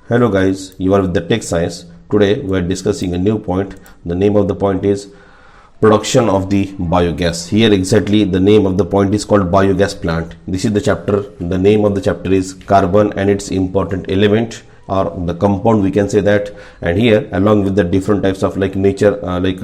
Hello guys, you are with the Tech Science. Today we are discussing a new point. The name of the point is production of the biogas. Here exactly the name of the point is called biogas plant. This is the chapter. The name of the chapter is carbon and its important element or the compound, we can say that. And here along with the different types of nature,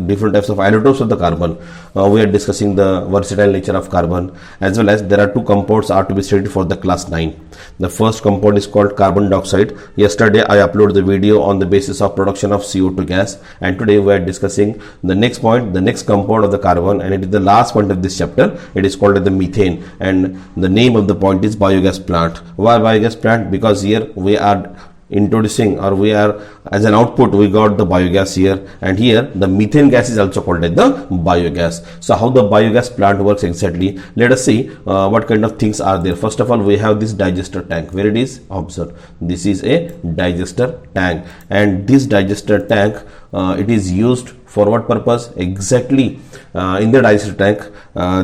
different types of isotopes of the carbon, we are discussing the versatile nature of carbon, as well as there are two compounds are to be studied for the class 9. The first compound is called carbon dioxide. Yesterday I uploaded the video on the basis of production of CO2 gas, and today we are discussing the next point, the next compound of the carbon, and it is the last point of this chapter. It is called the methane, and the name of the point is biogas plant. Why biogas plant? Because here we are introducing, or we are as an output we got the biogas here, and here the methane gas is also called as the biogas. So how the biogas plant works exactly, let us see what kind of things are there. First of all, we have this digester tank. Where it is? Observe, this is a digester tank, and this digester tank it is used for what purpose exactly? In the digester tank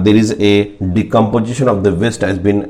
there is a decomposition of the waste has been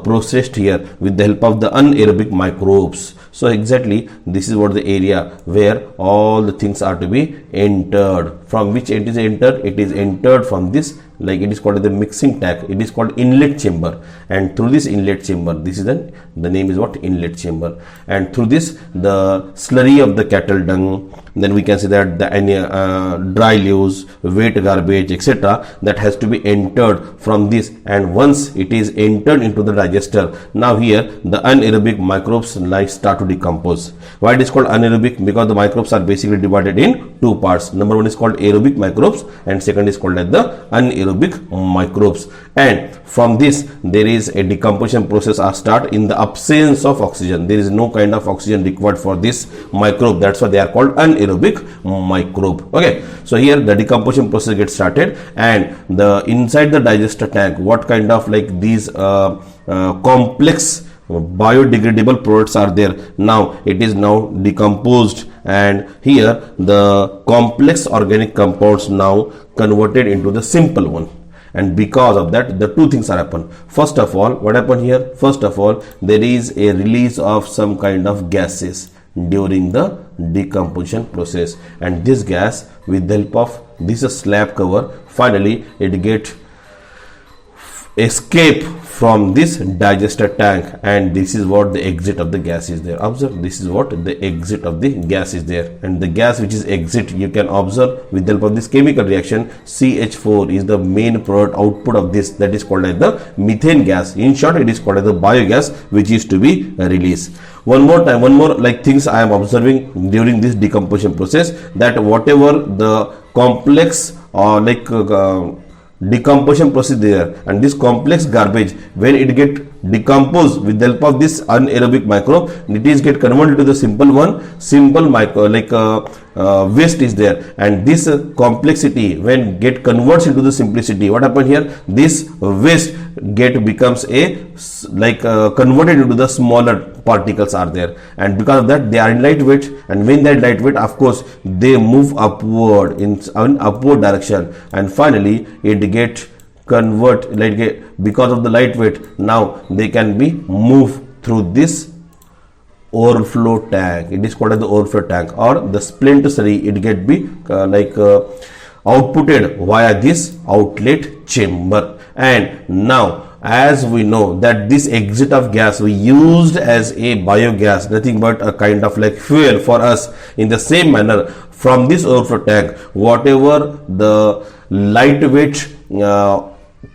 processed here with the help of the anaerobic microbes. So exactly this is what the area where all the things are to be entered. From which it is entered? It is entered from this, it is called the mixing tank. It is called inlet chamber, and through this inlet chamber, this is the name is what? Inlet chamber. And through this the slurry of the cattle dung, then we can say that the dry leaves, wet garbage, etc., that has to be entered from this. And once it is entered into the digester, now here the anaerobic microbes start to decompose. Why it is called anaerobic? Because the microbes are basically divided in two parts. Number one is called aerobic microbes, and second is called as the anaerobic microbes. And from this there is a decomposition process are start in the absence of oxygen. There is no kind of oxygen required for this microbe. That's why they are called anaerobic microbe. Okay, so here the decomposition process gets started, and the inside the digester tank, what kind of these complex biodegradable products are there. Now it is now decomposed, and here the complex organic compounds now converted into the simple one. And because of that, the two things are happen. First of all, what happened here? First of all, there is a release of some kind of gases during the decomposition process, and this gas, with the help of this slab cover, finally it get escape from this digester tank, and this is what the exit of the gas is there. Observe, this is what the exit of the gas is there, and the gas which is exit, you can observe with the help of this chemical reaction, CH4 is the main product output of this, that is called as the methane gas. In short, it is called as the biogas, which is to be released. One more things I am observing during this decomposition process, that whatever the complex or decomposition process there, and this complex garbage, when it get decomposed with the help of this anaerobic microbe, it is get converted to the simple one, simple micro waste is there. And this complexity, when get converts into the simplicity, what happened here? This waste becomes a converted into the smaller particles are there, and because of that they are in lightweight, and when they are lightweight, of course they move upward in an upward direction, and finally it get convert because of the lightweight. Now they can be moved through this overflow tank. It is called as the overflow tank, or the splint slurry. It get be outputted via this outlet chamber. And now, as we know that this exit of gas we used as a biogas, nothing but a kind of fuel for us. In the same manner, from this overflow tank, whatever the lightweight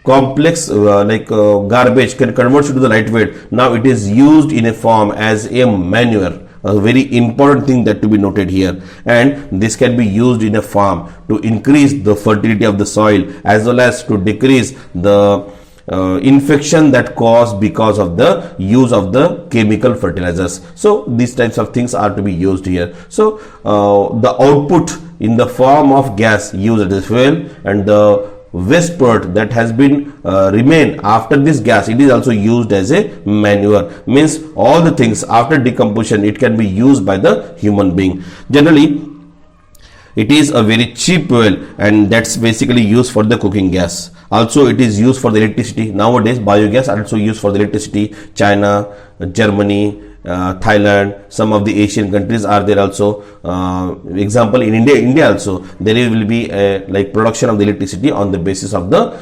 complex garbage can convert to the lightweight, now it is used in a form as a manure. A very important thing that to be noted here, and this can be used in a farm to increase the fertility of the soil, as well as to decrease the infection that caused because of the use of the chemical fertilizers. So these types of things are to be used here. So the output in the form of gas used as fuel, and the waste product that has been remain after this gas, it is also used as a manure. Means all the things after decomposition, it can be used by the human being. Generally it is a very cheap fuel, and that's basically used for the cooking gas. Also it is used for the electricity. Nowadays biogas are also used for the electricity. China, Germany, Thailand, some of the Asian countries are there also. Example, in India also there will be a like production of the electricity on the basis of the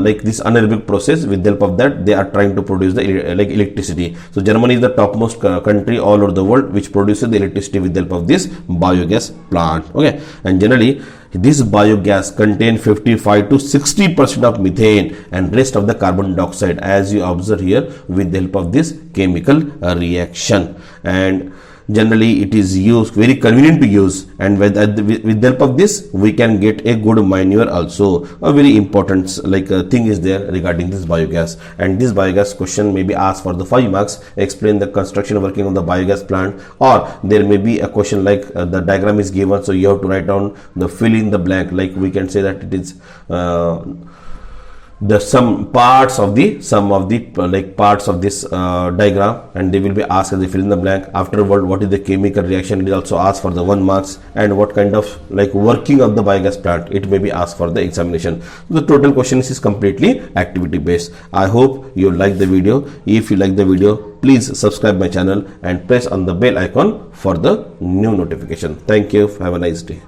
like this anaerobic process. With the help of that, they are trying to produce the like electricity. So Germany is the topmost country all over the world which produces the electricity with the help of this biogas plant. Okay, and generally this biogas contain 55 to 60% of methane and rest of the carbon dioxide, as you observe here, with the help of this chemical reaction. And generally it is used, very convenient to use, and with the help of this we can get a good manure also. A very important thing is there regarding this biogas. And this biogas question may be asked for the 5 marks. Explain the construction working of the biogas plant, or there may be a question like the diagram is given, so you have to write down the fill in the blank, like we can say that it is the some parts of this diagram, and they will be asked as they fill in the blank. Afterward, what is the chemical reaction, it is also asked for the 1 marks. And what kind of like working of the biogas plant, it may be asked for the examination. The total questions is completely activity based. I hope you like the video. If you like the video, please subscribe my channel and press on the bell icon for the new notification. Thank you. Have a nice day.